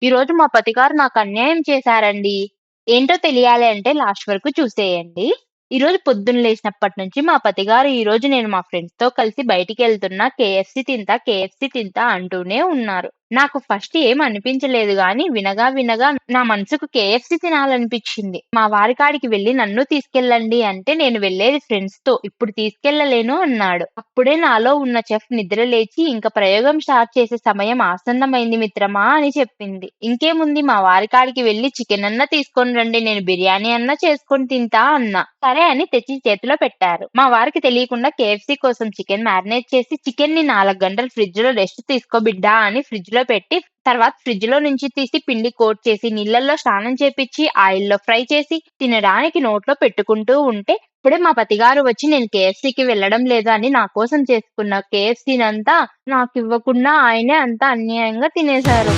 ఈరోజు మా పతిగారు నాకు అన్యాయం చేశారండి. ఏంటో తెలియాలి అంటే లాస్ట్ వరకు చూసేయండి. ఈరోజు పొద్దున్న లేసినప్పటి నుంచి మా పతిగారు ఈరోజు నేను మా ఫ్రెండ్స్‌తో కలిసి బయటికెళ్తున్నా, కేఎఫ్‌సీ తింటా అంటూనే ఉన్నారు. నాకు ఫస్ట్ ఏం అనిపించలేదు గానీ, వినగా నా మనసుకు కేఎఫ్‌సీ తినాలనిపిచ్చింది. మా వారి కాడికి వెళ్లి నన్ను తీసుకెళ్ళండి అంటే, నేను వెళ్ళేది ఫ్రెండ్స్‌తో. ఇప్పుడు తీసుకెళ్ళలేను అన్నాడు. అప్పుడే నాలో ఉన్న చెఫ్ నిద్ర లేచి, ఇంక ప్రయోగం స్టార్ట్ చేసే సమయం ఆసన్నమైంది మిత్రమా అని చెప్పింది. ఇంకేముంది మా వారి కాడికి వెళ్లి చికెన్ అన్నా తీసుకొని రండి, నేను బిర్యానీ అన్నా చేసుకొని తింటా అన్నా. సరే అని తెచ్చి చేతిలో పెట్టారు. మా వారికి తెలియకుండా కేఎఫ్‌సీ కోసం చికెన్ మ్యారినేట్ చేసి, చికెన్‌ని 4 గంటలు ఫ్రిడ్జ్‌లో రెస్ట్ తీసుకో బిడ్డా అని ఫ్రిడ్జ్‌లో పెట్టి, తర్వాత ఫ్రిడ్జ్‌లో నుంచి తీసి పిండి కోట్ చేసి, నీళ్లల్లో స్నానం చేపిచ్చి, ఆయిల్‌లో ఫ్రై చేసి, తినడానికి నోట్లో పెట్టుకుంటూ ఉంటే, అప్పుడే మా పతిగారు వచ్చి నేను కేఎఫ్‌సీకి వెళ్ళడం లేదు అని నా కోసం చేసుకున్న కేఎఫ్‌సీనంతా నాకివ్వకుండా ఆయనే అంతా అన్యాయంగా తినేశారు.